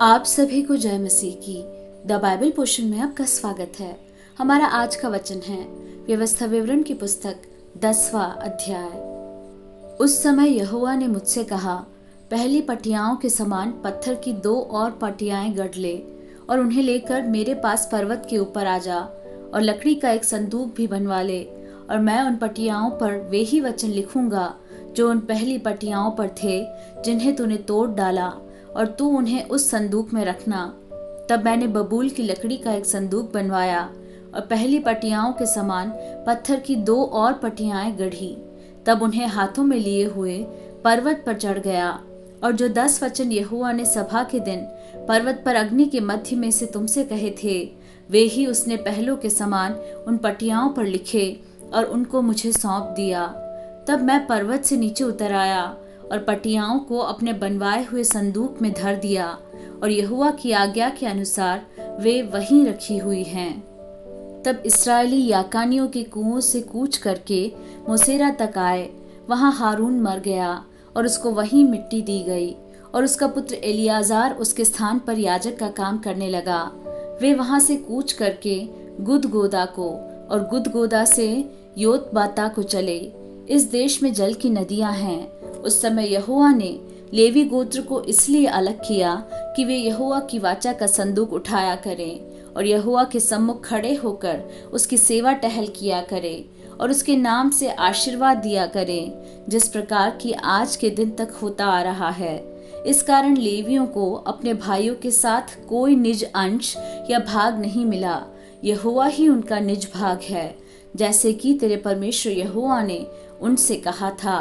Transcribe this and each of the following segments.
आप सभी को जय मसीह की द बाइबल पोर्शन में आपका स्वागत है। हमारा आज का वचन है व्यवस्था विवरण की पुस्तक 10वां अध्याय। उस समय यहोवा ने मुझसे कहा, पहली पटियाओं के समान पत्थर की 2 और पटियाएं गढ़ ले और उन्हें लेकर मेरे पास पर्वत के ऊपर आ जा और लकड़ी का एक संदूक भी बनवा ले, और मैं उन पटियाओं पर वे ही वचन लिखूंगा जो उन पहली पटियाओं पर थे जिन्हें तूने तोड़ डाला, और तू उन्हें उस संदूक में रखना। तब मैंने बबूल की लकड़ी का एक संदूक बनवाया और पहली पटियाओं के समान पत्थर की 2 और पटियाएं गढ़ी। तब उन्हें हाथों में लिए हुए पर्वत पर चढ़ गया, और जो 10 वचन यहोवा ने सभा के दिन पर्वत पर अग्नि के मध्य में से तुमसे कहे थे, वे ही उसने पहलों के समान उन पटियाओं पर लिखे और उनको मुझे सौंप दिया। तब मैं पर्वत से नीचे उतर आया और पटियाओं को अपने बनवाए हुए संदूक में धर दिया, और यहोवा की आज्ञा के अनुसार वे वहीं रखी हुई हैं। तब इस्राएली याकानियों के कुओं से कूच करके मोसेरा तक आए। वहां हारून मर गया और उसको वहीं मिट्टी दी गई, और उसका पुत्र एलियाजार उसके स्थान पर याजक का काम करने लगा। वे वहां से कूच करके गुदगोदा को और गुदगोदा से योतबाता को चले। इस देश में जल की नदियां हैं। उस समय यहोवा ने लेवी गोत्र को इसलिए अलग किया कि वे यहोवा की वाचा का संदूक उठाया करें और यहोवा के सम्मुख खड़े होकर उसकी सेवा टहल किया करें और उसके नाम से आशीर्वाद दिया करें, जिस प्रकार की आज के दिन तक होता आ रहा है। इस कारण लेवियों को अपने भाइयों के साथ कोई निज अंश या भाग नहीं मिला। यहोवा ही उनका निज भाग है, जैसे कि तेरे परमेश्वर यहोवा ने उनसे कहा था।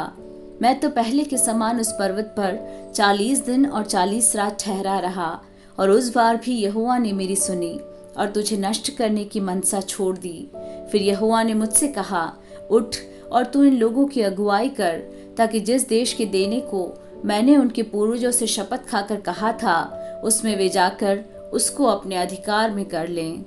मैं तो पहले के समान उस पर्वत पर 40 दिन और 40 रात ठहरा रहा, और उस बार भी यहोवा ने मेरी सुनी और तुझे नष्ट करने की मनसा छोड़ दी। फिर यहोवा ने मुझसे कहा, उठ और तू इन लोगों की अगुवाई कर, ताकि जिस देश के देने को मैंने उनके पूर्वजों से शपथ खाकर कहा था, उसमें वे जाकर उसको अपने अधिकार में कर लें।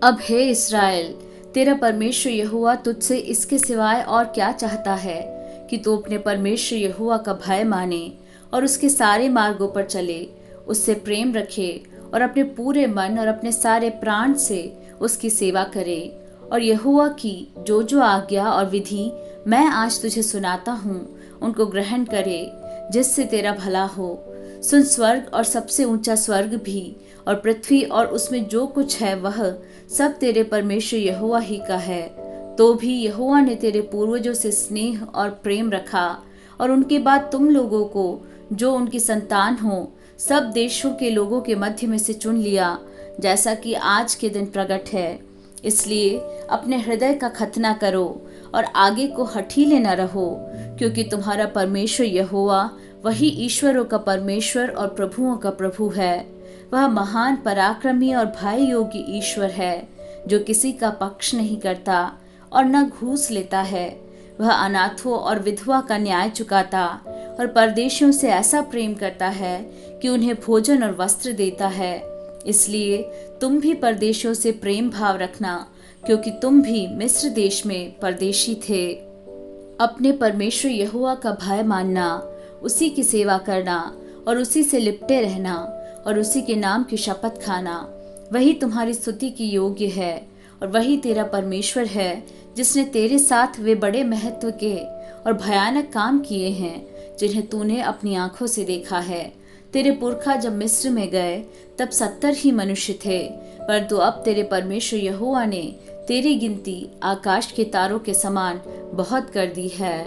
अब हे इस्राएल, तेरा परमेश्वर यहोवा तुझसे इसके सिवाय और क्या चाहता है कि तू अपने परमेश्वर यहोवा का भय माने और उसके सारे मार्गों पर चले, उससे प्रेम रखे और अपने पूरे मन और अपने सारे प्राण से उसकी सेवा करे, और यहोवा की जो जो आज्ञा और विधि मैं आज तुझे सुनाता हूँ उनको ग्रहण करे, जिससे तेरा भला हो। सुन, स्वर्ग और सबसे ऊंचा स्वर्ग भी और पृथ्वी और उसमें जो कुछ है वह सब तेरे परमेश्वर यहोवा ही का है। तो भी यहोवा ने तेरे पूर्वजों से स्नेह और प्रेम रखा, और उनके बाद तुम लोगों को जो उनकी संतान हो सब देशों के लोगों के मध्य में से चुन लिया, जैसा कि आज के दिन प्रकट है। इसलिए अपने हृदय का खतना करो और आगे को हठीले न रहो, क्योंकि तुम्हारा परमेश्वर यहोवा वही ईश्वरों का परमेश्वर और प्रभुओं का प्रभु है। वह महान पराक्रमी और भय योग्य ईश्वर है, जो किसी का पक्ष नहीं करता और न घूस लेता है। वह अनाथों और विधवा का न्याय चुकाता और परदेशियों से ऐसा प्रेम करता है कि उन्हें भोजन और वस्त्र देता है। इसलिए तुम भी परदेशियों से प्रेम भाव रखना, क्योंकि तुम भी मिस्र देश में परदेशी थे। अपने परमेश्वर यहोवा का भय मानना, उसी की सेवा करना और उसी से लिपटे रहना और उसी के नाम की शपथ खाना, वही तुम्हारी स्तुति की योग्य है। और वही तेरा परमेश्वर है, जिसने तेरे साथ वे बड़े महत्व के और भयानक काम किए हैं जिन्हें तूने अपनी आंखों से देखा है। तेरे पुरखा जब मिस्र में गए तब 70 ही मनुष्य थे, परंतु अब तेरे परमेश्वर यहोवा ने तेरी गिनती आकाश के तारों के समान बहुत कर दी है।